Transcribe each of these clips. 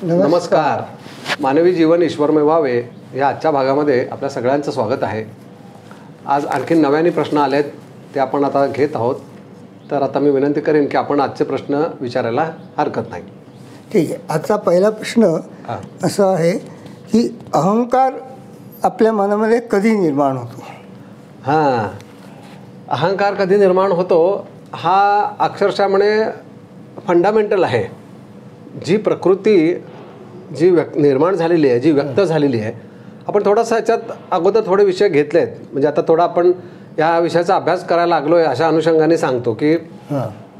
नमस्कार. मानवी जीवन ईश्वरमय व्हावे या आजच्या भागामध्ये आपल्या सगळ्यांचं स्वागत आहे. आज आणखी नव्याने प्रश्न आलेत, ते आपण आता घेत आहोत. तर आता मी विनंती करेन की आपण आजचे प्रश्न विचारायला हरकत नाही. ठीक आहे. आजचा पहिला प्रश्न असा आहे की अहंकार आपल्या मनामध्ये कधी निर्माण होतो? हां, अहंकार कधी निर्माण होतो हा अक्षरशः म्हणे फंडामेंटल आहे. जी प्रकृती जी निर्माण झालेली आहे, जी व्यक्त झालेली आहे. आपण थोडासा याच्यात अगोदर थोडे विषय घेतले आहेत, म्हणजे आता थोडा आपण या विषयाचा अभ्यास करायला लागलो आहे अशा अनुषंगाने सांगतो की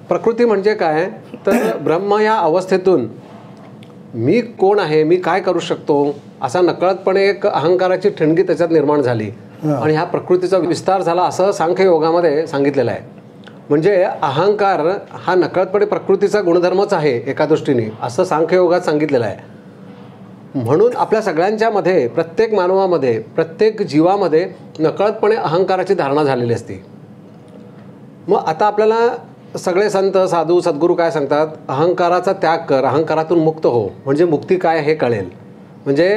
प्रकृती म्हणजे काय. तर ब्रह्म या अवस्थेतून मी कोण आहे, मी काय करू शकतो असा नकळतपणे एक अहंकाराची ठिणगी त्याच्यात निर्माण झाली आणि ह्या प्रकृतीचा विस्तार झाला असं सांख्ययोगामध्ये सांगितलेलं आहे. म्हणजे अहंकार हा नकळतपणे प्रकृतीचा गुणधर्मच आहे एका दृष्टीने, असं सांख्ययोगात सांगितलेलं आहे. म्हणून आपल्या सगळ्यांच्या मध्ये, प्रत्येक मानवामध्ये, प्रत्येक जीवामध्ये नकळतपणे अहंकाराची धारणा झालेली असते. मग आता आपल्याला सगळे संत, साधू, सद्गुरू काय सांगतात? अहंकाराचा त्याग कर, अहंकारातून मुक्त हो, म्हणजे मुक्ती काय हे कळेल. म्हणजे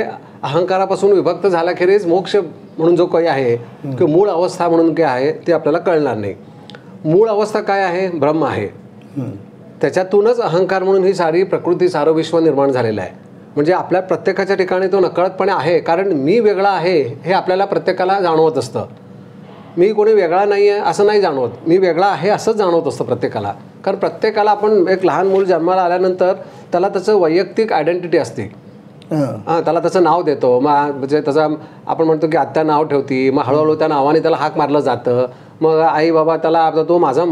अहंकारापासून विभक्त झाल्याखेरीज मोक्ष म्हणून जो काही आहे किंवा मूळ अवस्था म्हणून काय आहे ते आपल्याला कळणार नाही. मूळ अवस्था काय आहे? ब्रह्म आहे. त्याच्यातूनच अहंकार म्हणून ही सारी प्रकृती, सारं विश्व निर्माण झालेलं आहे. म्हणजे आपल्या प्रत्येकाच्या ठिकाणी तो नकळतपणे आहे, कारण मी वेगळा आहे हे आपल्याला प्रत्येकाला जाणवत असतं. मी कोणी वेगळा नाही आहे असं नाही जाणवत, मी वेगळा आहे असंच जाणवत असतं प्रत्येकाला. कारण प्रत्येकाला आपण एक लहान मूल जन्माला आल्यानंतर त्याला त्याचं वैयक्तिक आयडेंटिटी असते. त्याला त्याचं नाव देतो, मग म्हणजे त्याचं आपण म्हणतो की आत्या नाव ठेवती, मग हळूहळू त्या नावाने त्याला हाक मारलं जातं. मग आई बाबा त्याला तो माझा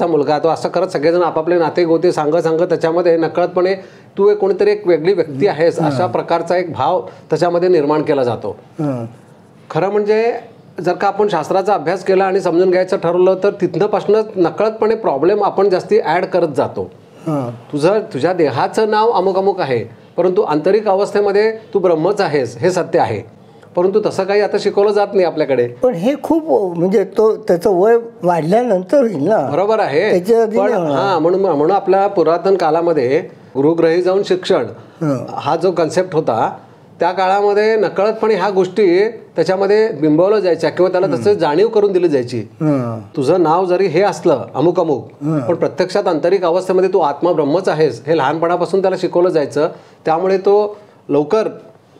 मुलगा तो असं करत सगळेजण आपापले नाते गोते सांगत त्याच्यामध्ये नकळतपणे तू एक कोणीतरी एक वेगळी व्यक्ती आहेस अशा प्रकारचा एक भाव त्याच्यामध्ये निर्माण केला जातो. खरं म्हणजे जर का आपण शास्त्राचा अभ्यास केला आणि समजून घ्यायचं ठरवलं तर तिथनंपासूनच नकळतपणे प्रॉब्लेम आपण जास्ती ॲड करत जातो. तुझ्या देहाचं नाव अमुक अमुक आहे, परंतु आंतरिक अवस्थेमध्ये तू ब्रह्मच आहेस हे सत्य आहे. परंतु तसं काही आता शिकवलं जात नाही आपल्याकडे. पण हे खूप म्हणजे तो त्याचं वय वाढल्यानंतर होईल ना. बरोबर आहे. पण म्हणून आपल्या पुरातन काळामध्ये गृहग्रही जाऊन शिक्षण हा जो कन्सेप्ट होता त्या काळामध्ये नकळतपणे ह्या गोष्टी त्याच्यामध्ये बिंबवल्या जायच्या किंवा त्याला तसं जाणीव करून दिली जायची. तुझं नाव जरी हे असलं अमुक अमुक, पण प्रत्यक्षात आंतरिक अवस्थेमध्ये तू आत्मा ब्रह्मच आहेस हे लहानपणापासून त्याला शिकवलं जायचं. त्यामुळे तो लवकर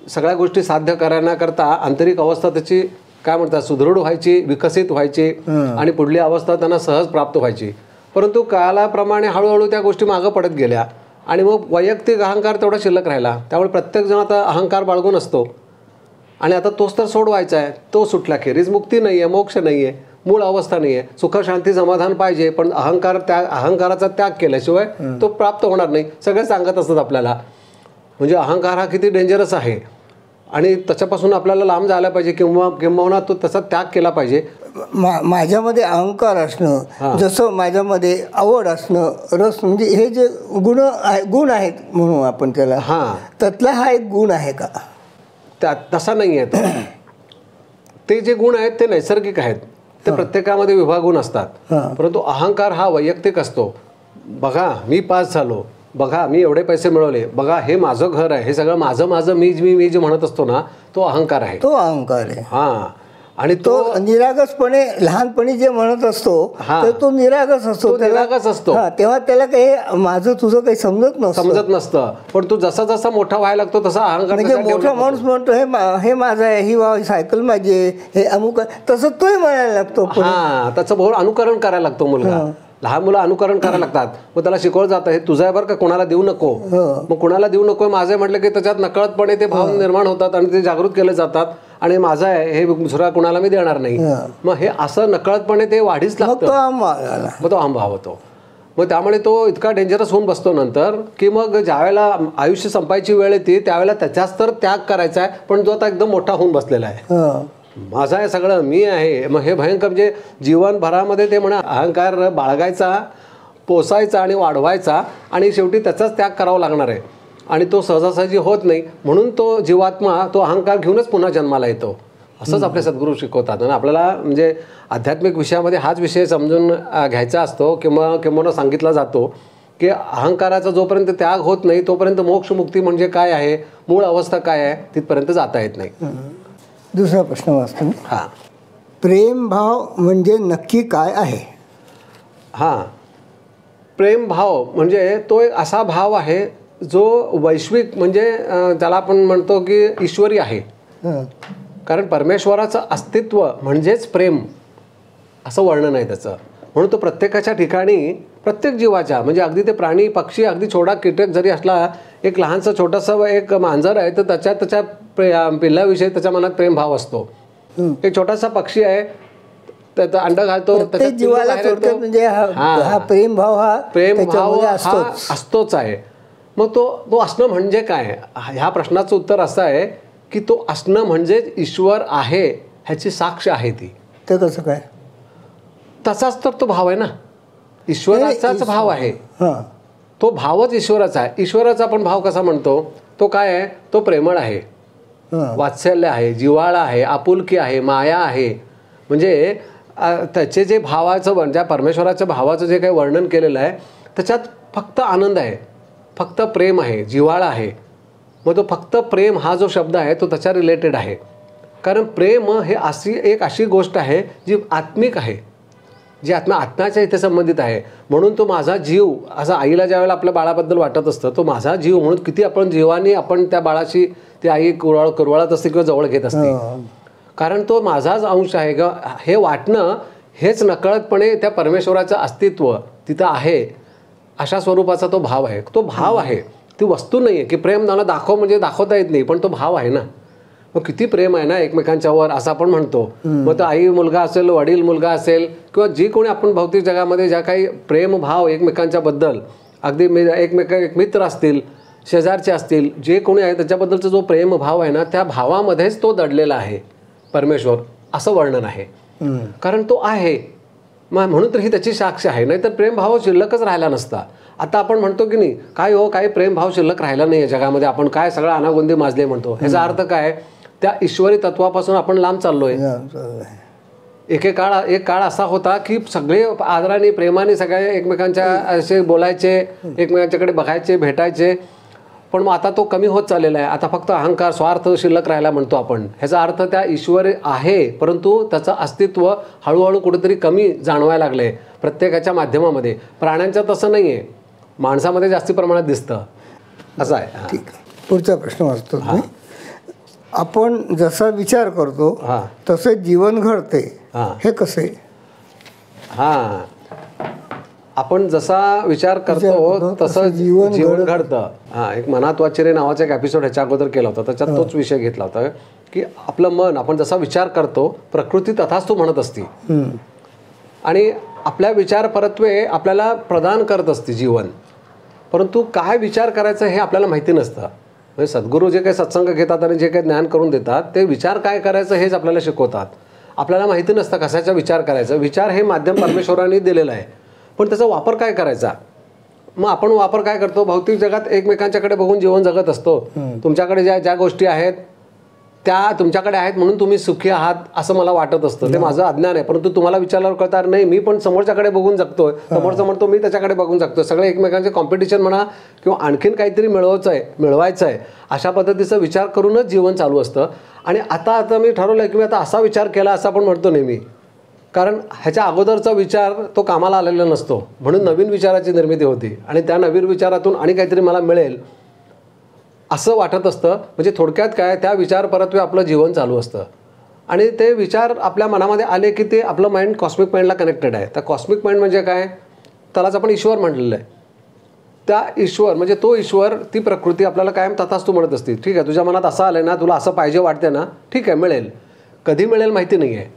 सगळ्या गोष्टी साध्य करण्याकरता आंतरिक अवस्था त्याची काय म्हणतात सुदृढ व्हायची, विकसित व्हायची आणि पुढली अवस्था त्यांना सहज प्राप्त व्हायची. परंतु काळाप्रमाणे हळूहळू त्या गोष्टी मागं पडत गेल्या आणि मग वैयक्तिक अहंकार तेवढा शिल्लक राहिला. त्यामुळे प्रत्येकजण आता अहंकार बाळगून असतो आणि आता तोच तर सोडवायचा आहे. तो सुटल्याखेरीज मुक्ती नाही आहे, मोक्ष नाही आहे, मूळ अवस्था नाही आहे. सुख शांती समाधान पाहिजे, पण अहंकाराचा त्याग केल्याशिवाय तो प्राप्त होणार नाही. सगळे सांगत असतात आपल्याला. म्हणजे अहंकार हा किती डेंजरस आहे आणि त्याच्यापासून आपल्याला लांब जायला पाहिजे किंवा तो तसा त्याग केला पाहिजे. माझ्यामध्ये अहंकार असणं, जसं माझ्यामध्ये आवड असणं, रस, म्हणजे हे जे गुण आहेत म्हणून आपण त्याला, त्यातला हा एक गुण आहे का? तसा नाही आहे. ते जे गुण आहेत ते नैसर्गिक आहेत, ते प्रत्येकामध्ये विभागून असतात. परंतु अहंकार हा वैयक्तिक असतो. बघा मी पास झालो, बघा मी एवढे पैसे मिळवले, बघा हे माझं घर आहे, हे सगळं माझं मी जे म्हणत असतो ना तो अहंकार आहे. तो अहंकार आहे. आणि तो निरागसपणे लहानपणी जे म्हणत असतो तर तो निरागस असतो. तेव्हा त्याला काही माझं तुझं काही समजत नसतं. पण तू जसा मोठा व्हायला लागतो तसा अहंकार, म्हणजे मोठा माणूस म्हणतो हे माझं आहे, ही सायकल माझी आहे, हे अमुक, तसं तोही म्हणायला लागतो. त्याचं बहु अनुकरण करायला लागतो मुलगा. लहान मुलं अनुकरण करायला लागतात. मग त्याला शिकवलं जातं हे तुझं आहे बरं का, कोणाला देऊ नको. मग कोणाला देऊ नको माझं म्हटलं की त्याच्यात नकळतपणे ते भाव निर्माण होतात आणि ते जागृत केले जातात आणि माझं आहे हे दुसऱ्या कोणाला मी देणार नाही. मग हे असं नकळतपणे ते वाढीच लागतं, मग तो अहंभाव होतो. मग त्यामुळे तो इतका डेंजरस होऊन बसतो नंतर की मग ज्यावेळेला आयुष्य संपायची वेळ येते त्यावेळेला त्याच्याच तर त्याग करायचा आहे, पण जो आता एकदम मोठा होऊन बसलेला आहे. माझं आहे सगळं, मी आहे. मग हे भयंकर म्हणजे जीवनभरामध्ये ते म्हणा अहंकार बाळगायचा, पोसायचा आणि वाढवायचा आणि शेवटी त्याचाच त्याग करावा लागणार आहे. आणि तो सहजासहजी होत नाही. म्हणून तो जीवात्मा तो अहंकार घेऊनच पुन्हा जन्माला येतो. असंच आपले सद्गुरू शिकवतात. आणि आपल्याला म्हणजे आध्यात्मिक विषयामध्ये हाच विषय समजून घ्यायचा असतो किंवा सांगितला जातो की अहंकाराचा जोपर्यंत त्याग होत नाही तोपर्यंत मोक्ष मुक्ती म्हणजे काय आहे, मूळ अवस्था काय आहे, तिथपर्यंत जाता येत नाही. दुसरा प्रश्न वाचतो मी. हां, प्रेमभाव म्हणजे नक्की काय आहे? हां, प्रेमभाव म्हणजे तो एक असा भाव आहे जो वैश्विक म्हणजे त्याला आपण म्हणतो की ईश्वरी आहे. कारण परमेश्वराचं अस्तित्व म्हणजेच प्रेम असं वर्णन आहे त्याचं. म्हणून तो प्रत्येकाच्या ठिकाणी प्रत्येक जीवाच्या म्हणजे अगदी ते प्राणी पक्षी अगदी छोटा कीटक जरी असला, एक लहानसा छोटासा एक मांजर आहे तर त्याच्या पिल्लाविषयी त्याच्या मनात प्रेमभाव असतो. एक छोटासा पक्षी आहे त्याचं अंड घालतो, जीवाला म्हणजे हा प्रेमभाव हा असतोच आहे. मग तो असणं म्हणजे काय, ह्या प्रश्नाचं उत्तर असं आहे की तो असणं म्हणजेच ईश्वर आहे ह्याची साक्ष आहे ती. ते कसं काय? तसाच तर तो भाव आहे ना, ईश्वराचाच भाव आहे. तो भावच ईश्वराचा आहे. ईश्वराचा आपण भाव कसा म्हणतो, तो काय आहे, तो प्रेमळ आहे, वात्सल्य आहे, जिव्हाळा आहे, आपुलकी आहे, माया आहे. म्हणजे त्याचे जे भावाचं ज्या परमेश्वराच्या भावाचं जे काही वर्णन केलेलं आहे त्याच्यात फक्त आनंद आहे, फक्त प्रेम आहे, जिव्हाळा आहे. मग तो फक्त प्रेम हा जो शब्द आहे तो त्याच्या रिलेटेड आहे. कारण प्रेम हे अशी गोष्ट आहे जी आत्मिक आहे, जी आत्म्याच्या इथे संबंधित आहे. म्हणून तो माझा जीव असं आईला ज्या वेळेला आपल्या बाळाबद्दल वाटत असतं, तो माझा जीव म्हणून किती आपण जीवाने आपण त्या बाळाशी ती आई कुरवाळत असते किंवा जवळ घेत असते. कारण तो माझाच अंश आहे ग हे वाटणं हेच नकळतपणे त्या परमेश्वराचं अस्तित्व तिथं आहे अशा स्वरूपाचा तो भाव आहे. तो भाव आहे, ती वस्तू नाही आहे की प्रेम नाना दाखव म्हणजे दाखवता येत नाही, पण तो भाव आहे ना. मग किती प्रेम आहे ना एकमेकांच्यावर असं आपण म्हणतो. मग तो आई मुलगा असेल, वडील मुलगा असेल किंवा जी कोणी आपण भौतिक जगामध्ये ज्या काही प्रेम भाव एकमेकांच्या बद्दल अगदी एक मित्र असतील, शेजारचे असतील, जे कोणी आहे त्याच्याबद्दलचा जो प्रेम भाव आहे ना त्या भावामध्येच तो दडलेला आहे परमेश्वर असं वर्णन आहे. कारण तो आहे म्हणून तर ही त्याची साक्ष आहे. नाहीतर प्रेमभाव शिल्लकच राहिला नसता. आता आपण म्हणतो की नाही काय हो काही प्रेमभाव शिल्लक राहिला नाही आहे जगामध्ये, आपण काय सगळं अनागोंदी माजले म्हणतो. ह्याचा अर्थ काय, त्या ईश्वरी तत्वापासून आपण लांब चाललोय. एक काळ असा होता की सगळे आदराने प्रेमाने सगळे एकमेकांच्या असे बोलायचे, एकमेकांच्याकडे बघायचे, भेटायचे. पण मग आता तो कमी होत चाललेला आहे. आता फक्त अहंकार स्वार्थ शिल्लक राहायला म्हणतो आपण. ह्याचा अर्थ त्या ईश्वर आहे परंतु त्याचं अस्तित्व हळूहळू कुठेतरी कमी जाणवायला लागले प्रत्येकाच्या माध्यमामध्ये. प्राण्यांचं तसं नाही आहे, माणसामध्ये जास्ती प्रमाणात दिसतं असं आहे. ठीक आहे, पुढचा प्रश्न वाचतो. आपण जसा विचार करतो तसं जीवन घडते, हे कसे? हां, आपण जसा विचार करतो तसं जीवन घडतं. हां, एक मनात वाचिरे नावाचा एक एपिसोड ह्याच्या अगोदर केला होता, त्याच्यात तोच विषय घेतला होता की आपलं मन आपण जसा विचार करतो प्रकृती तथाच तो म्हणत असते आणि आपल्या विचार परत्वे आपल्याला प्रदान करत असते जीवन. परंतु काय विचार करायचं हे आपल्याला माहिती नसतं. म्हणजे सद्गुरू जे काही सत्संग घेतात आणि जे काही ज्ञान करून देतात ते विचार काय करायचं हेच आपल्याला शिकवतात. आपल्याला माहिती नसतं कशाचा विचार करायचा. विचार हे माध्यम परमेश्वराने दिलेलं आहे, पण त्याचा वापर काय करायचा. मग आपण वापर काय करतो, भौतिक जगात एकमेकांच्याकडे बघून जीवन जगत असतो. तुमच्याकडे ज्या गोष्टी आहेत त्या तुमच्याकडे आहेत म्हणून तुम्ही सुखी आहात असं मला वाटत असतं. ते माझं अज्ञान आहे. परंतु तुम्हाला विचारल्यावर कळणार नाही मी पण समोरच्याकडे बघून जगतोय, समोरचं म्हणतो मी त्याच्याकडे बघून जगतोय. सगळे एकमेकांचे कॉम्पिटिशन म्हणा किंवा आणखीन काहीतरी मिळवायचं आहे अशा पद्धतीचा विचार करूनच जीवन चालू असतं. आणि आता मी ठरवलं की मी आता असा विचार केला असं आपण म्हणतो नेहमी, कारण ह्याच्या अगोदरचा विचार तो कामाला आलेला नसतो. म्हणून नवीन विचाराची निर्मिती होती आणि त्या नवीन विचारातून आणि काहीतरी मला मिळेल असं वाटत असतं. म्हणजे थोडक्यात काय, त्या विचार परत्वे आपलं जीवन चालू असतं आणि ते विचार आपल्या मनामध्ये आले की ते आपलं माइंड कॉस्मिक माइंडला कनेक्टेड आहे. त्या कॉस्मिक माइंड म्हणजे काय, त्यालाच आपण ईश्वर म्हटलेलं आहे. त्या ईश्वर म्हणजे तो ईश्वर, ती प्रकृती आपल्याला कायम तथाच तू म्हणत असते. ठीक आहे, तुझ्या मनात असं आलं ना, तुला असं पाहिजे वाटते ना, ठीक आहे मिळेल. कधी मिळेल माहिती नाही आहे.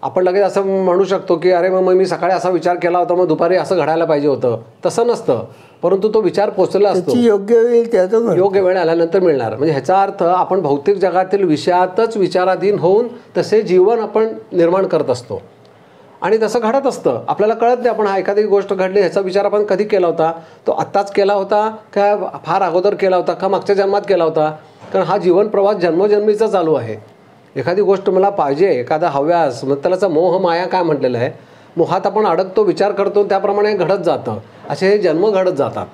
आपण लगेच असं म्हणू शकतो की अरे मग मी सकाळी असा विचार केला होता मग दुपारी असं घडायला पाहिजे होतं. तसं नसतं. परंतु तो विचार पोचलेला असतो, योग्य वेळ आल्यानंतर मिळणार. म्हणजे ह्याचा अर्थ आपण भौतिक जगातील विषयातच विचाराधीन होऊन तसे जीवन आपण निर्माण करत असतो आणि तसं घडत असतं. आपल्याला कळत नाही आपण एखादी गोष्ट घडली ह्याचा विचार आपण कधी केला होता, तो आत्ताच केला होता का फार अगोदर केला होता का मागच्या जन्मात केला होता. कारण हा जीवन प्रवास जन्मोजन्मीचा चालू आहे. एखादी गोष्ट मला पाहिजे, एखादा हव्यास, मग त्याला मोह माया काय म्हटलेलं आहे. मोहात आपण अडकतो, विचार करतो, त्याप्रमाणे घडत जातं. असे हे जन्म घडत जातात.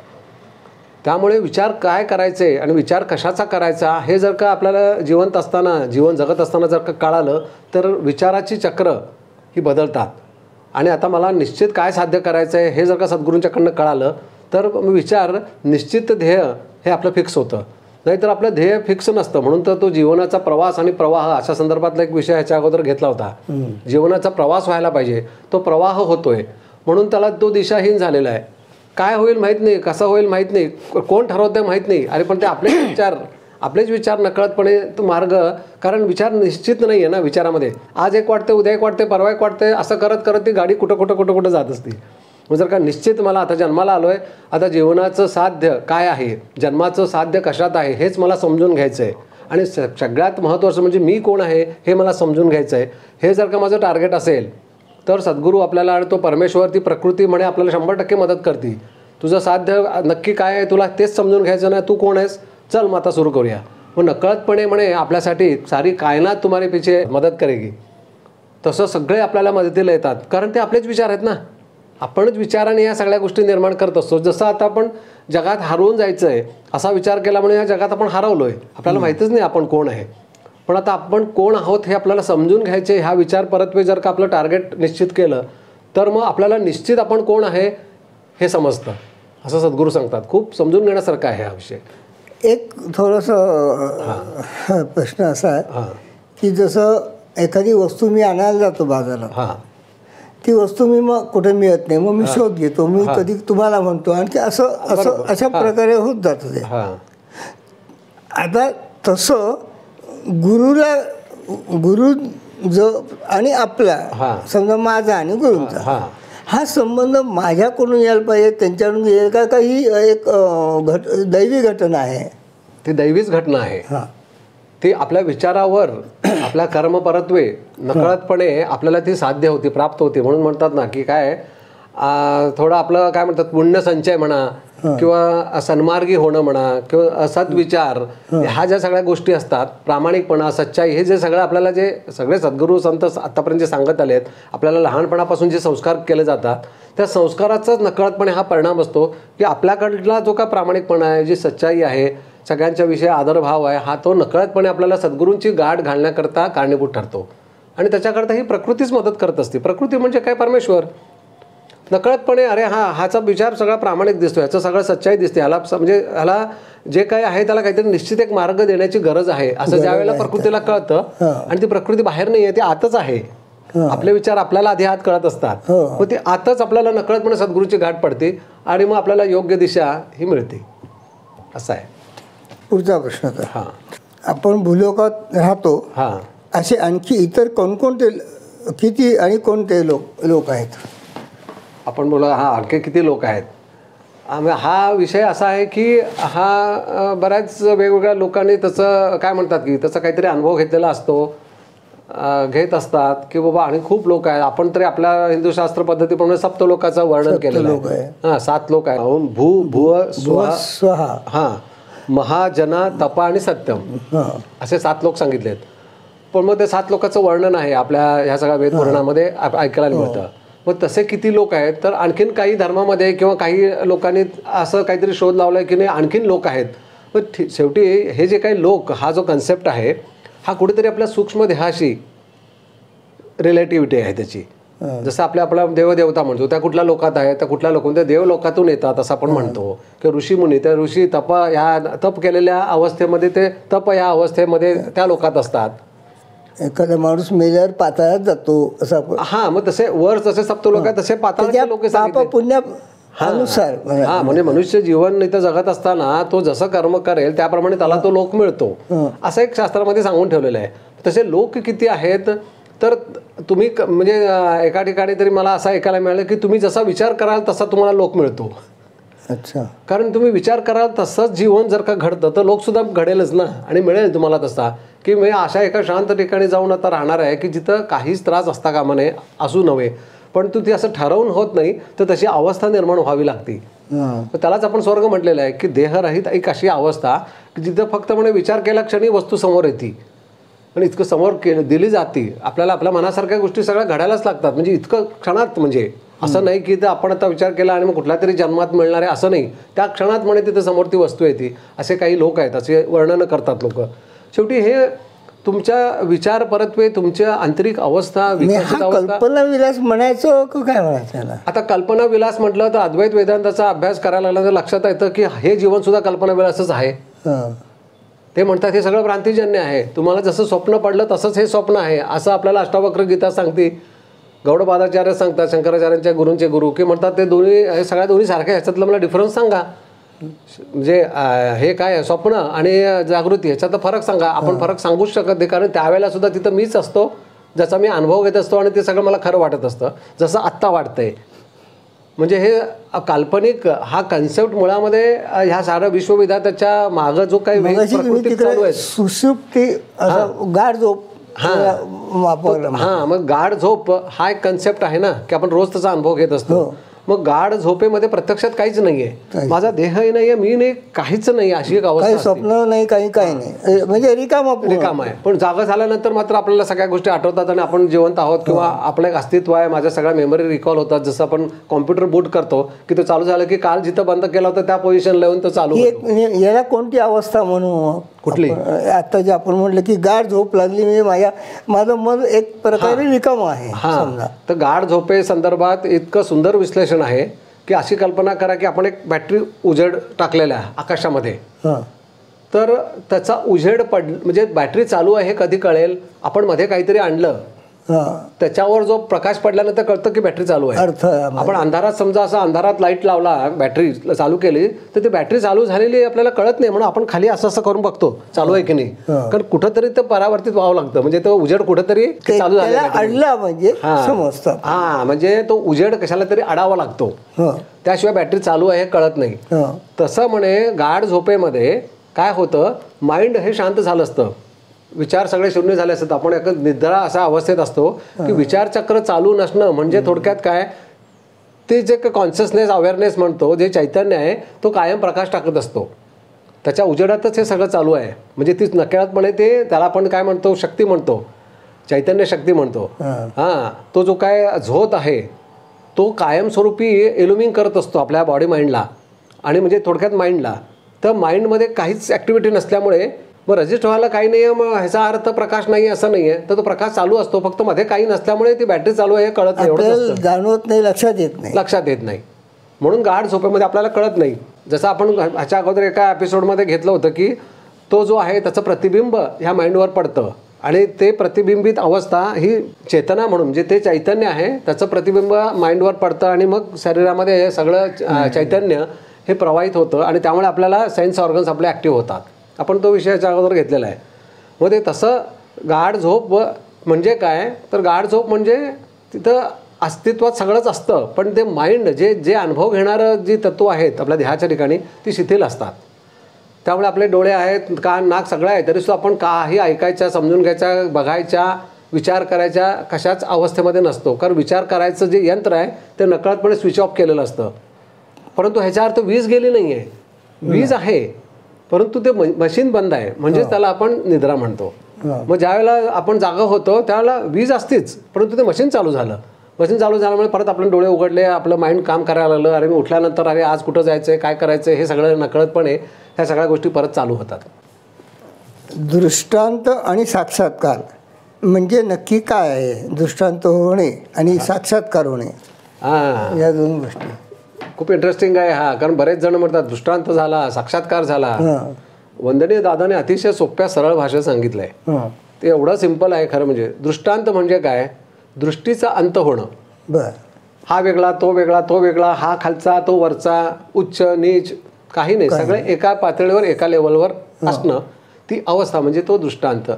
त्यामुळे विचार काय करायचे आणि विचार कशाचा करायचा हे जर का आपल्याला जिवंत असताना, जीवन जगत असताना जर का कळालं तर विचाराची चक्र ही बदलतात. आणि आता मला निश्चित काय साध्य करायचं आहे हे जर का सद्गुरूंच्याकडनं कळालं तर विचार निश्चित ध्येय हे आपलं फिक्स होतं. नाहीतर आपलं ध्येय फिक्स नसतं. म्हणून तर तो जीवनाचा प्रवास आणि प्रवाह अशा संदर्भातला एक विषय ह्याच्या अगोदर घेतला होता. जीवनाचा प्रवास व्हायला पाहिजे, तो प्रवाह होतोय म्हणून त्याला तो दिशाहीन झालेला आहे. काय होईल माहीत नाही, कसं होईल माहीत नाही, कोण ठरवतं माहीत नाही. अरे पण ते आपलेच विचार नकळतपणे तो मार्ग, कारण विचार निश्चित नाही आहे ना विचारामध्ये. आज एक वाटते, उद्या एक वाटते, परवा एक वाटते, असं करत करत ती गाडी कुठं जात असते. मग जर का निश्चित मला आता जन्माला आलो आहे, आता जीवनाचं साध्य काय आहे, जन्माचं साध्य कशात आहे हेच मला समजून घ्यायचं आहे. आणि सगळ्यात महत्त्वाचं म्हणजे मी कोण आहे हे मला समजून घ्यायचं आहे. हे जर का माझं टार्गेट असेल तर सद्गुरू आपल्याला आणि तो परमेश्वर, ती प्रकृती म्हणे आपल्याला 100% मदत करते. तुझं साध्य नक्की काय आहे तुला तेच समजून घ्यायचं नाही, तू कोण आहेस, चल मग आता सुरू करूया. मग नकळतपणे म्हणे आपल्यासाठी सारी कायनात तुम्हारे पिछे मदत करेगी. तसं सगळे आपल्याला मदतीला येतात, कारण ते आपलेच विचार आहेत ना. आपणच विचाराने या सगळ्या गोष्टी निर्माण करत असतो. जसं आता आपण जगात हरवून जायचं आहे असा विचार केला म्हणून या जगात आपण हरवलो आहे, आपल्याला माहीतच नाही आपण कोण आहे. पण आता आपण कोण आहोत हे आपल्याला समजून घ्यायचे. ह्या विचार परत्वे जर का आपलं टार्गेट निश्चित केलं तर मग आपल्याला निश्चित आपण कोण आहे हे समजतं, असं सद्गुरू सांगतात. खूप समजून घेण्यासारखा आहे हा विषय. एक थोडंसं प्रश्न असा आहे की जसं एखादी वस्तू मी आणायला जातो बाजारात, ती वस्तू मी मग कुठे मिळत नाही, मग मी शोध घेतो, मी कधी तुम्हाला म्हणतो, आणखी अशा प्रकारे होत जातं ते. आता तसं गुरु जो आणि आपला, समजा माझा आणि गुरूंचा हा संबंध माझ्याकडून यायला पाहिजे, त्यांच्याकडून येईल का ही एक दैवी घटना आहे? ती दैवीच घटना आहे. ती आपल्या विचारावर, आपल्या कर्मपरत्वे नकळतपणे आपल्याला ती साध्य होती, प्राप्त होती. म्हणून म्हणतात ना की काय थोडं आपलं काय म्हणतात पुण्यसंचय म्हणा किंवा सन्मार्गी होणं म्हणा किंवा सद्विचार, ह्या ज्या सगळ्या गोष्टी असतात, प्रामाणिकपणा, सच्चाई, हे जे सगळं आपल्याला जे सगळे सद्गुरू संत आतापर्यंत जे सांगत आलेत, आपल्याला लहानपणापासून जे संस्कार केले जातात त्या संस्काराचाच नकळतपणे हा परिणाम असतो की आपल्याकडला जो का प्रामाणिकपणा आहे, जी सच्चाई आहे, सगळ्यांच्या विषयी आदरभाव आहे, हा तो नकळतपणे आपल्याला सद्गुरूंची गाठ घालण्याकरता कारणीभूत ठरतो. आणि त्याच्याकरता ही प्रकृतीच मदत करत असते. प्रकृती म्हणजे काय? परमेश्वर. नकळतपणे अरे ह्याचा विचार सगळा प्रामाणिक दिसतो, ह्याचं सगळं सच्चाई दिसते, ह्याला जे काय आहे त्याला काहीतरी निश्चित एक मार्ग देण्याची गरज आहे असं ज्या वेळेला प्रकृतीला कळतं. आणि ती प्रकृती बाहेर नाही आहे, ती आतच आहे. आपले विचार आपल्याला आधी आत कळत असतात, मग ती आतच आपल्याला नकळतपणे सद्गुरूची गाठ पडते आणि मग आपल्याला योग्य दिशा ही मिळते. असं आहे. पुढचा प्रश्न तर आपण भूलोकात राहतो, असे आणखी इतर कोणकोणते, किती आणि कोणते लोक आहेत? आपण बोला आणखी किती लोक आहेत. हा विषय असा आहे की हा बऱ्याच वेगवेगळ्या लोकांनी त्याचं काय म्हणतात की त्याचा काहीतरी अनुभव घेतलेला असतो, घेत असतात की बाबा आणि खूप लोक आहेत. आपण तरी आपल्या हिंदू शास्त्र पद्धतीप्रमाणे सप्तलोकाचं वर्णन केलेलं आहे. 7 लोक आहेत. भू भुव स्वहा महाजना तपा आणि सत्यम असे 7 लोक सांगितलेत. पण मग ते 7 लोकांचं वर्णन आहे आपल्या ह्या सगळ्या वेद पुराणामध्ये ऐकायला मिळतं. मग तसे किती लोक आहेत तर आणखीन काही धर्मामध्ये किंवा काही लोकांनी असं काहीतरी शोध लावलाय की नाही आणखीन लोक आहेत. पण शेवटी हे जे काही लोक, हा जो कन्सेप्ट आहे हा कुठेतरी आपल्या सूक्ष्म देहाशी रिलेटिव्हिटी आहे त्याची. जसं आपला देवदेवता म्हणतो त्या कुठल्या लोकात आहे, त्या कुठल्या लोक त्या देवलोकातून येतात असं आपण म्हणतो. किंवा ऋषीमुनी, त्या ऋषी तप केलेल्या अवस्थेमध्ये, ते तप या अवस्थेमध्ये त्या लोकात असतात. एखादा माणूस मेल्यावर पाताळात जातो असं. मग तसे वर जसे सप्तलोक आहेत तसे पाताळाचे लोक पुण्यानुसार. म्हणजे मनुष्य जीवन इथं जगत असताना तो जसं कर्म करेल त्याप्रमाणे त्याला तो लोक मिळतो असं एक शास्त्रामध्ये सांगून ठेवलेलं आहे. तसे लोक किती आहेत तर तुम्ही म्हणजे एका ठिकाणी तरी मला असं ऐकायला मिळालं की तुम्ही जसा विचार कराल तसा तुम्हाला लोक मिळतो. अच्छा. कारण तुम्ही विचार कराल तसंच जीवन जर का घडतं तर लोकसुद्धा घडेलच ना, आणि मिळेल तुम्हाला तसा की मी अशा एका शांत ठिकाणी जाऊन आता राहणार आहे की जिथं काहीच त्रास असता कामा नये, असू नये. पण तू ती असं ठरवून होत नाही तर तशी अवस्था निर्माण व्हावी लागते. त्यालाच आपण स्वर्ग म्हटलेलं आहे की देहरहित एक अशी अवस्था की जिथं फक्त म्हणे विचार केल्या क्षणी वस्तू समोर येते आणि इतकं समोर दिली जाते. आपल्याला आपल्या मनासारख्या गोष्टी सगळ्या घडायलाच लागतात. म्हणजे इतकं क्षणात म्हणजे असं नाही की आपण आता विचार केला आणि मग कुठल्या तरी जन्मात मिळणार आहे असं नाही. त्या क्षणात म्हणे तिथे समोर ती वस्तू येते. असे काही लोक आहेत, असे वर्णनं करतात लोक. शेवटी हे तुमच्या विचार परत्वे, तुमच्या आंतरिक अवस्था, विकसित अवस्था. कल्पना विलास म्हणायचं काय म्हणायचं? आता कल्पना विलास म्हटलं तर अद्वैत वेदांताचा अभ्यास करायला लागला तर लक्षात येतं की हे जीवन सुद्धा कल्पना विलासच आहे. ते म्हणतात हे सगळं भ्रांतिजन्य आहे. तुम्हाला जसं स्वप्न पडलं तसंच हे स्वप्न आहे, असं आपल्याला अष्टावक्र गीता सांगते. गौडपादाचार्य सांगतात, शंकराचार्यांच्या गुरूंचे गुरु, की म्हणतात ते दोन्ही सगळ्या दोन्ही सारख्या, ह्याच्यातलं मला डिफरन्स सांगा. म्हणजे हे काय स्वप्न आणि जागृती ह्याच्यात फरक सांगा. आपण फरक सांगूच शकत नाही, कारण त्यावेळेला सुद्धा तिथं मीच असतो, ज्याचा मी अनुभव घेत असतो आणि ते सगळं मला खरं वाटत असतं, जसं आत्ता वाटतंय. म्हणजे हे काल्पनिक हा कन्सेप्ट मुळामध्ये ह्या साऱ्या विश्वविधात्याच्या मागं जो काही चालू आहे, सुषुप्ती गाढ झोप. मग गाढ झोप हा एक कन्सेप्ट आहे ना, की आपण रोज त्याचा अनुभव घेत असतो. मग गाढ झोपेमध्ये प्रत्यक्षात काहीच नाहीये, माझा देहही नाहीये, मी नाही, काहीच नाही, अशी एक अवस्था. स्वप्न नाही, काही नाही, म्हणजे रिकाम आहे. पण जागा झाल्यानंतर मात्र आपल्याला सगळ्या गोष्टी आठवतात आणि आपण जिवंत आहोत किंवा आपलं एक अस्तित्व आहे. माझ्या सगळ्या मेमरी रिकॉल होतात. जसं आपण कॉम्प्युटर बूट करतो की तो चालू झालं की काल जिथं बंद केला होता त्या पोझिशनला येऊन तो चालू. याला कोणती अवस्था म्हणू? कुठली? आता जे आपण म्हटलं की गाढ झोप लागली, म्हणजे माझं मन एक प्रकारे रिकाम आहे. तर गाढ झोपे संदर्भात इतकं सुंदर विश्लेषण आहे की अशी कल्पना करा की आपण एक बॅटरी उजेड टाकलेला आहे आकाशामध्ये. तर त्याचा उजेड म्हणजे बॅटरी चालू आहे कधी कळेल? आपण मध्ये काहीतरी आणलं, त्याच्यावर जो प्रकाश पडल्यानंतर कळतं की बॅटरी चालू आहे. आपण अंधारात समजा असं अंधारात लाईट लावला, बॅटरी चालू केली, तर ती बॅटरी चालू झालेली आपल्याला कळत नाही, म्हणून आपण खाली असं असं करून बघतो चालू आहे की नाही. कारण कुठंतरी ते परावर्तित व्हावं लागतं, म्हणजे तो उजेड कुठंतरी चालू झाला म्हणजे समजतं. म्हणजे तो उजेड कशाला तरी अडावा लागतो, त्याशिवाय बॅटरी चालू आहे हे कळत नाही. तसं म्हणे गाढ झोपेमध्ये काय होतं, माइंड हे शांत झालं असतं, विचार सगळे शून्य झाले असतात. आपण एक निद्रा अशा अवस्थेत असतो की विचारचक्र चालू नसणं म्हणजे थोडक्यात काय, ते जे कॉन्शियसनेस अवेअरनेस म्हणतो, जे चैतन्य आहे तो कायम प्रकाश टाकत असतो, त्याच्या उजेडातच हे सगळं चालू आहे. म्हणजे तीच नकळतपणे ते त्याला आपण काय म्हणतो, शक्ती म्हणतो, चैतन्य शक्ती म्हणतो. तो जो काय झोत आहे तो कायमस्वरूपी इल्युमिन करत असतो आपल्या बॉडी माइंडला, आणि म्हणजे थोडक्यात माइंडला. तर माइंडमध्ये काहीच ॲक्टिव्हिटी नसल्यामुळे मग रजिस्ट व्हायला काही नाही आहे, मग ह्याचा अर्थ प्रकाश नाही असं नाही आहे. तर तो प्रकाश चालू असतो, फक्त मध्ये काही नसल्यामुळे ती बॅटरी चालू आहे कळत नाही, जाणवत नाही, लक्षात येत नाही. म्हणून गाढ झोपेमध्ये आपल्याला कळत नाही. जसं आपण ह्याच्या अगोदर एका एपिसोडमध्ये घेतलं होतं की तो जो आहे त्याचं प्रतिबिंब ह्या माइंडवर पडतं, आणि ते प्रतिबिंबित अवस्था ही चेतना म्हणून, म्हणजे ते चैतन्य आहे त्याचं प्रतिबिंब माइंडवर पडतं, आणि मग शरीरामध्ये हे सगळं चैतन्य हे प्रवाहित होतं, आणि त्यामुळे आपल्याला सेन्स ऑर्गन्स आपले ॲक्टिव्ह होतात. आपण तो विषयाच्या अगोदर घेतलेला आहे. मग ते तसं गाढ झोप म्हणजे काय, तर गाढ झोप म्हणजे तिथं अस्तित्वात सगळंच असतं, पण ते माइंड जे अनुभव घेणारं जी तत्व आहेत आपल्या देहाच्या ठिकाणी ती शिथिल असतात. त्यामुळे आपले डोळे आहेत, कान, नाक सगळं आहे, तरीसुद्धा आपण काही ऐकायच्या, समजून घ्यायच्या, बघायच्या, विचार करायच्या कशाच अवस्थेमध्ये नसतो. कारण विचार करायचं जे यंत्र आहे ते नकळतपणे स्विच ऑफ केलेलं असतं. परंतु ह्याचा अर्थ वीज गेली नाही आहे, वीज आहे, परंतु ते मशीन बंद आहे, म्हणजेच त्याला आपण निद्रा म्हणतो. मग ज्यावेळेला आपण जागा होतो त्यावेळेला वीज असतीच, परंतु ते मशीन चालू झालं. मशीन चालू झाल्यामुळे परत आपले डोळे उघडले, आपलं माइंड काम करायला लागलं. अरे मी उठल्यानंतर अरे आज कुठं जायचं आहे, काय करायचं आहे, हे सगळं नकळतपणे ह्या सगळ्या गोष्टी परत चालू होतात. दृष्टांत आणि साक्षात्कार म्हणजे नक्की काय आहे? दृष्टांत होणे आणि साक्षात्कार होणे, या दोन गोष्टी खूप इंटरेस्टिंग आहे. कारण बरेच जण म्हणतात दृष्टांत झाला, साक्षात्कार झाला. वंदनीय दादाने अतिशय सोप्या सरळ भाषेत सांगितलंय. ते एवढं सिंपल आहे खरं. म्हणजे दृष्टांत म्हणजे काय, दृष्टीचा अंत होणं. हा वेगळा, तो वेगळा, तो वेगळा, हा खालचा, तो वरचा, उच्च नीच काही नाही, सगळे एका पातळीवर एका लेवलवर असणं, ती अवस्था म्हणजे तो दृष्टांत.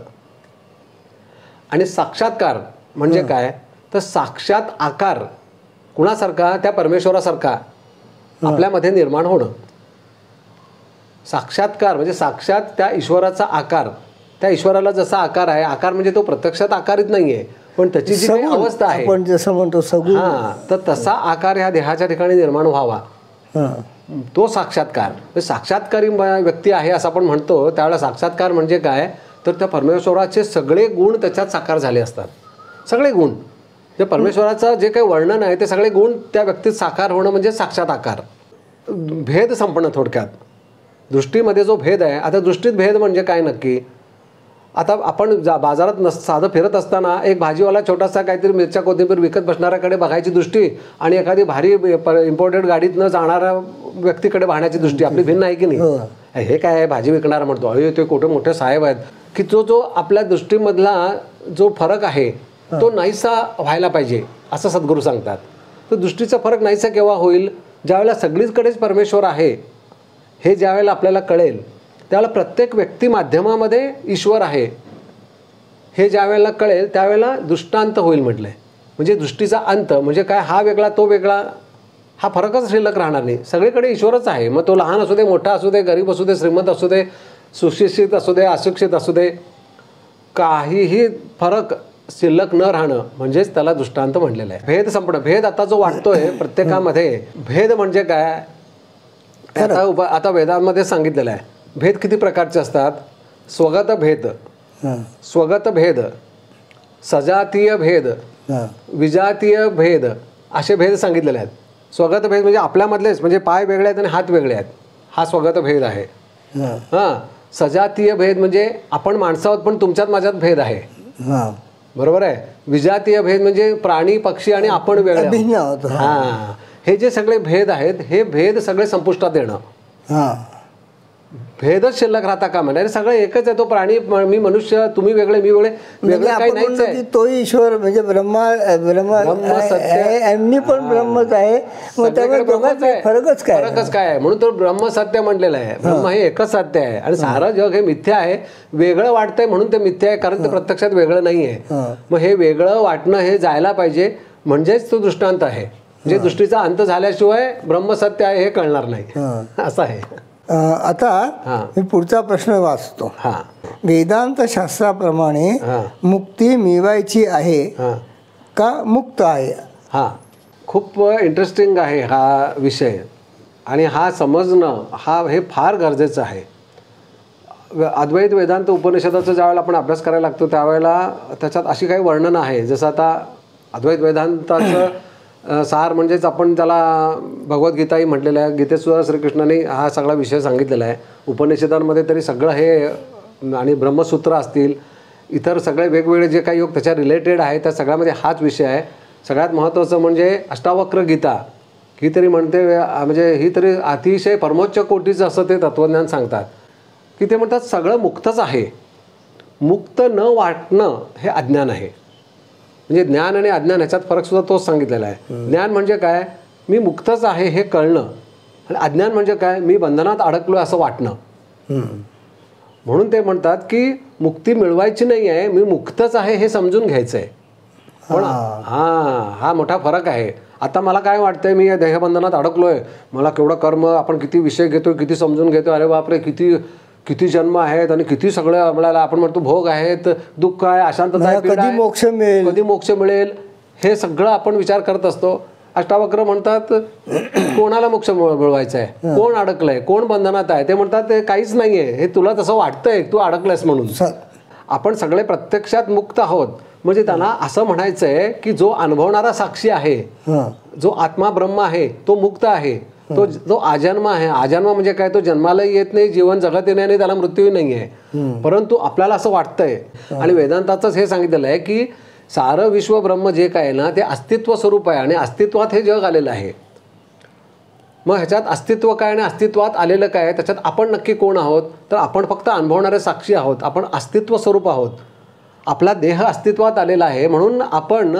आणि साक्षात्कार म्हणजे काय, तर साक्षात आकार कुणासारखा, त्या परमेश्वरासारखा आपल्यामध्ये निर्माण होणं. साक्षात्कार म्हणजे साक्षात त्या ईश्वराचा आकार, त्या ईश्वराला जसा आकार आहे, आकार म्हणजे तो प्रत्यक्षात आकारित नाहीये, पण त्याची जी काही अवस्था आहे, आपण जसं म्हणतो सगुण, तर तसा आकार ह्या देहाच्या ठिकाणी निर्माण व्हावा, तो साक्षात्कार. साक्षात्कारी व्यक्ती आहे असं आपण म्हणतो. त्यावेळेला साक्षात्कार म्हणजे काय, तर त्या परमेश्वराचे सगळे गुण त्याच्यात साकार झाले असतात. सगळे गुण जे परमेश्वराचं जे काही वर्णन आहे ते सगळे गुण त्या व्यक्तीत साकार होणं म्हणजे साक्षात्कार, भेद संपणं थोडक्यात. दृष्टीमध्ये जो भेद आहे, आता दृष्टीत भेद म्हणजे काय नक्की? आता आपण बाजारात साधं फिरत असताना एक भाजीवाला छोटासा काहीतरी मिरच्या कोथिंबीर विकत बसणाऱ्याकडे बघायची दृष्टी आणि एखादी भारी इम्पोर्टेड गाडीतनं जाणाऱ्या व्यक्तीकडे पाहण्याची दृष्टी आपली भिन्न आहे की नाही? हे काय आहे, भाजी विकणार म्हणतो, अरे ते कुठे मोठे साहेब आहेत, की जो आपल्या दृष्टीमधला जो फरक आहे तो नाहीसा व्हायला पाहिजे असं सद्गुरू सांगतात. तर दृष्टीचा फरक नाहीसा केव्हा होईल? ज्यावेळेला सगळीकडेच परमेश्वर आहे हे ज्यावेळेला आपल्याला कळेल, त्यावेळेला प्रत्येक व्यक्ती माध्यमामध्ये ईश्वर आहे हे ज्यावेळेला कळेल त्यावेळेला दृष्टांत होईल म्हटलं आहे. म्हणजे दृष्टीचा अंत म्हणजे काय, हा वेगळा तो वेगळा हा फरकच शिल्लक राहणार नाही. सगळीकडे ईश्वरच आहे. मग तो लहान असू दे, मोठा असू दे, गरीब असू दे, श्रीमंत असू दे, सुशिक्षित असू दे, अशिक्षित असू दे, काहीही फरक शिल्लक न राहणं म्हणजेच त्याला दृष्टांत म्हटलेलं आहे. भेद संपणं, भेद आता जो वाटतोय प्रत्येकामध्ये, भेद म्हणजे काय? आता वेदांमध्ये सांगितलेलं आहे भेद किती प्रकारचे असतात. स्वगत भेद, स्वगत भेद, सजातीय भेद, विजातीय भेद असे भेद सांगितलेले आहेत. स्वगत भेद म्हणजे आपल्यामधलेच, म्हणजे पाय वेगळे आहेत आणि हात वेगळे आहेत, हा स्वगत भेद आहे. हां, सजातीय भेद म्हणजे आपण माणसं आहोत पण तुमच्यात माझ्यात भेद आहे, बरोबर आहे. विजातीय भेद म्हणजे प्राणी पक्षी आणि आपण वेगळे आहोत. हां, हे जे सगळे भेद आहेत हे भेद सगळे संपुष्टात येणं. भेदच शिल्लक राहता का म्हणजे सगळं एकच आहे. तो प्राणी मी मनुष्य, तुम्ही वेगळे मी वेगळे, वेगळे काही नाहीच आहे. तो ईश्वर म्हणजे ब्रह्म सत्य पण ब्रह्मच आहे. फरकच काय आहे म्हणून तो ब्रह्म सत्य म्हटलेलं आहे. ब्रह्म हे एकच सत्य आहे आणि सारं जग हे मिथ्या आहे. वेगळं वाटतंय म्हणून ते मिथ्या आहे, कारण ते प्रत्यक्षात वेगळं नाही आहे. मग हे वेगळं वाटणं हे जायला पाहिजे, म्हणजेच तो दृष्टांत आहे. म्हणजे दृष्टीचा अंत झाल्याशिवाय ब्रह्मसत्य आहे हे कळणार नाही, असं आहे. आता मी पुढचा प्रश्न वाचतो. वेदांत शास्त्राप्रमाणे मुक्ती मिळवायची आहे का मुक्त आहे? हा खूप इंटरेस्टिंग आहे हा विषय आणि हा समजणं हे फार गरजेचं आहे. अद्वैत वेदांत उपनिषदाचा ज्यावेळेला आपण अभ्यास करायला लागतो त्यावेळेला त्याच्यात अशी काही वर्णनं आहे. जसं आता अद्वैत वेदांताचं सार म्हणजेच आपण त्याला भगवद्गीताही म्हटलेलं आहे. गीतेतसुद्धा श्रीकृष्णाने हा सगळा विषय सांगितलेला आहे. उपनिषदांमध्ये तरी सगळं हे आणि ब्रह्मसूत्र असतील, इतर सगळे वेगवेगळे जे काही योग त्याच्या रिलेटेड आहे त्या सगळ्यामध्ये हाच विषय आहे. सगळ्यात महत्त्वाचं म्हणजे अष्टावक्र गीता ही तरी म्हणते, म्हणजे ही तरी अतिशय परमोच्च कोटीचं असं ते तत्त्वज्ञान सांगतात की ते म्हणतात सगळं मुक्तच आहे. मुक्त न वाटणं हे अज्ञान आहे. म्हणजे ज्ञान आणि अज्ञान ह्याच्यात फरक सुद्धा तोच सांगितलेला आहे. ज्ञान म्हणजे काय, मी मुक्तच आहे हे कळणं, आणि अज्ञान म्हणजे काय, मी बंधनात अडकलो असं वाटणं. म्हणून ते म्हणतात की मुक्ती मिळवायची नाही आहे, मी मुक्तच आहे हे समजून घ्यायचं आहे. पण हा मोठा फरक आहे. आता मला काय वाटतंय, मी या देहबंधनात अडकलोय, मला केवढं कर्म, आपण किती विषय घेतो, किती समजून घेतो, अरे बापरे किती किती जन्म आहेत आणि किती सगळं आपल्याला आपण म्हणतो भोग आहेत, दुःख आहे, अशांतता आहे, कधी मोक्ष मिळेल, कधी मोक्ष मिळेल, हे सगळं आपण विचार करत असतो. अष्टावक्र म्हणतात कोणाला मोक्ष मिळवायचा आहे, कोण अडकलंय, कोण बंधनात आहे, ते म्हणतात ते काहीच नाही आहे, हे तुला तसं वाटतंय तू अडकलंयस म्हणून. आपण सगळे प्रत्यक्षात मुक्त आहोत. म्हणजे त्यांना असं म्हणायचं आहे की जो अनुभवणारा साक्षी आहे, जो आत्मा ब्रह्म आहे तो मुक्त आहे, तो जो आजन्म आहे. आजन्म म्हणजे काय, तो जन्मालाही येत नाही, जीवन जगत येणे आणि त्याला मृत्यूही नाही आहे, परंतु आपल्याला असं वाटतंय. आणि वेदांताचंच हे सांगितलेलं आहे की सारं विश्व ब्रह्म जे काय आहे ना ते अस्तित्व स्वरूप आहे आणि अस्तित्वात हे जग आलेलं आहे. मग ह्याच्यात अस्तित्व काय आणि अस्तित्वात आलेलं काय, त्याच्यात आपण नक्की कोण आहोत, तर आपण फक्त अनुभवणारे साक्षी आहोत. आपण अस्तित्व स्वरूप आहोत. आपला देह अस्तित्वात आलेला आहे म्हणून आपण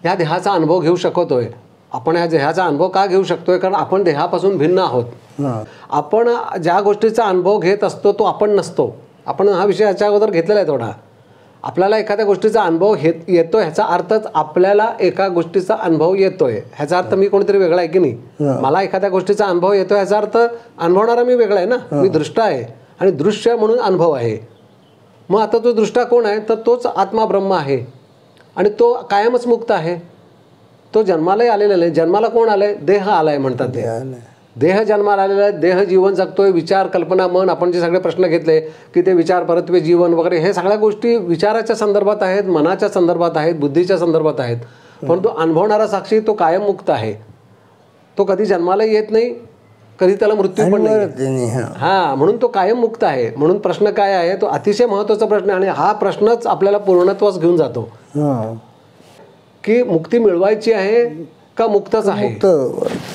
ह्या देहाचा अनुभव घेऊ शकतोय. आपण ह्या देहाचा अनुभव का घेऊ शकतोय, कारण आपण देहापासून भिन्न आहोत. आपण ज्या गोष्टीचा अनुभव घेत असतो तो आपण नसतो. आपण हा विषय ह्याच्या अगोदर घेतलेला आहे थोडा. आपल्याला एखाद्या गोष्टीचा अनुभव येतोय ह्याचा अर्थच आपल्याला एका गोष्टीचा अनुभव येतोय ह्याचा अर्थ मी कोणीतरी वेगळा आहे की नाही. मला एखाद्या गोष्टीचा अनुभव येतोय ह्याचा अर्थ अनुभवणारा मी वेगळा आहे ना, मी दृष्टा आहे आणि दृश्य म्हणून अनुभव आहे. मग आता तो दृष्टा कोण आहे, तर तोच आत्मा ब्रह्म आहे आणि तो कायमच मुक्त आहे. तो जन्मालाही आलेला नाही. जन्माला कोण आलाय, देह आलाय म्हणतात. ते देह जन्माला आलेला आहे, देह जीवन जगतोय, विचार कल्पना मन, आपण जे सगळे प्रश्न घेतले की ते विचार परत्वे जीवन वगैरे, हे सगळ्या गोष्टी विचाराच्या संदर्भात आहेत, मनाच्या संदर्भात आहेत, बुद्धीच्या संदर्भात आहेत. परंतु अनुभवणारा साक्षी तो कायम मुक्त आहे. तो कधी जन्माला येत नाही, कधी त्याला मृत्यू पण नाही. हा, म्हणून तो कायम मुक्त आहे. म्हणून प्रश्न काय आहे, तो अतिशय महत्त्वाचा प्रश्न आहे आणि हा प्रश्नच आपल्याला पूर्णत्वास घेऊन जातो की मुक्ती मिळवायची आहे का मुक्तच आहे.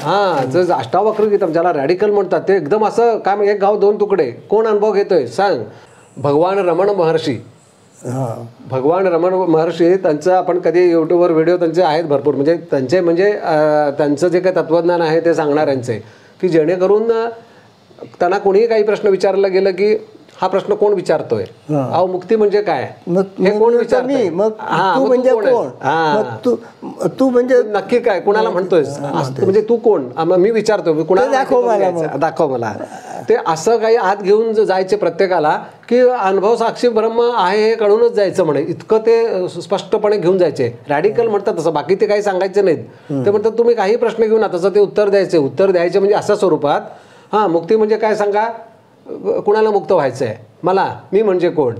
हा, जर अष्टावक्र गीता ज्याला रॅडिकल म्हणतात ते एकदम असं काय, एक गाव दोन तुकडे, कोण अनुभव घेतोय सांग? भगवान रमण महर्षी. भगवान रमण महर्षी त्यांचं आपण कधी यूट्यूबवर व्हिडिओ त्यांचे आहेत भरपूर, म्हणजे त्यांचं जे काही तत्वज्ञान आहे ते सांगणाऱ्यांचे, की जेणेकरून त्यांना कोणीही काही प्रश्न विचारला गेलं की हा प्रश्न कोण विचारतोय, अहो मुक्ती म्हणजे काय, हे कोण विचारतोय, तू म्हणजे नक्की काय, कुणाला म्हणतोय, म्हणजे तू कोण, मी विचारतो कुणाला, दाखव मला. ते असं काही आत घेऊन जायचे प्रत्येकाला की अनुभव साक्षी ब्रह्म आहे हे कळूनच जायचं म्हणे, इतकं ते स्पष्टपणे घेऊन जायचे. रॅडिकल म्हणतात तसं, बाकी ते काही सांगायचे नाहीत. ते म्हणतात तुम्ही काही प्रश्न घेऊन तसं ते उत्तर द्यायचे म्हणजे अशा स्वरूपात. हां, मुक्ती म्हणजे काय सांगा, कुणाला मुक्त व्हायचं आहे, मला, मी म्हणजे कोण,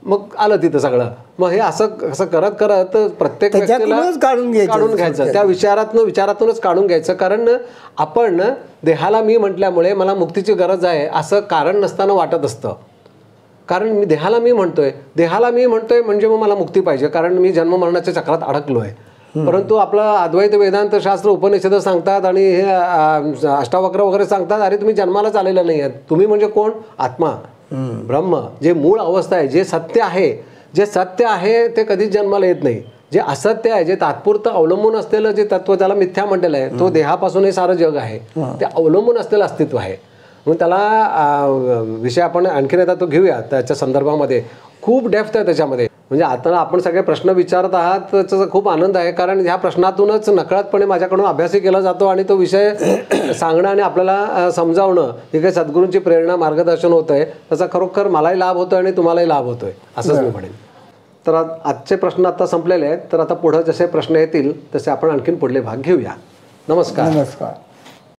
मग आलं तिथं सगळं. मग हे असं करत करत प्रत्येक व्यक्तीला काढून घ्यायचं, त्या विचारातूनच काढून घ्यायचं. कारण आपण देहाला मी म्हटल्यामुळे मला मुक्तीची गरज आहे असं कारण नसताना वाटत असतं. कारण मी देहाला मी म्हणतोय म्हणजे मग मला मुक्ती पाहिजे, कारण मी जन्ममरणाच्या चक्रात अडकलो आहे. परंतु आपलं अद्वैत वेदांत शास्त्र उपनिषद सांगतात आणि हे अष्टावक्र वगैरे सांगतात, अरे तुम्ही जन्मालाच आलेला नाही आहात, तुम्ही म्हणजे कोण, आत्मा, ब्रह्म, जे मूळ अवस्था आहे, जे सत्य आहे ते कधीच जन्माला येत नाही. जे असत्य आहे, जे तात्पुरतं अवलंबून असलेलं जे तत्व, त्याला मिथ्या म्हटलेलं आहे, तो देहापासून हे सारं जग आहे, ते अवलंबून असलेलं अस्तित्व आहे. म्हणून त्याला विषय आपण आणखीन आता तो घेऊया, त्याच्या संदर्भामध्ये खूप डेप्थ आहे त्याच्यामध्ये. म्हणजे आता आपण सगळे प्रश्न विचारत आहात त्याचा खूप आनंद आहे, कारण ह्या प्रश्नातूनच नकळतपणे माझ्याकडून अभ्यासही केला जातो आणि तो विषय सांगणं आणि आपल्याला समजावणं ही काही सद्गुरूंची प्रेरणा, मार्गदर्शन होतं आहे, त्याचा खरोखर मलाही लाभ होतो आणि तुम्हालाही लाभ होतो आहे, असंच मी म्हणेन. तर आजचे प्रश्न आता संपलेले आहेत. तर आता पुढं जसे प्रश्न येतील तसे आपण आणखीन पुढले भाग घेऊया. नमस्कार.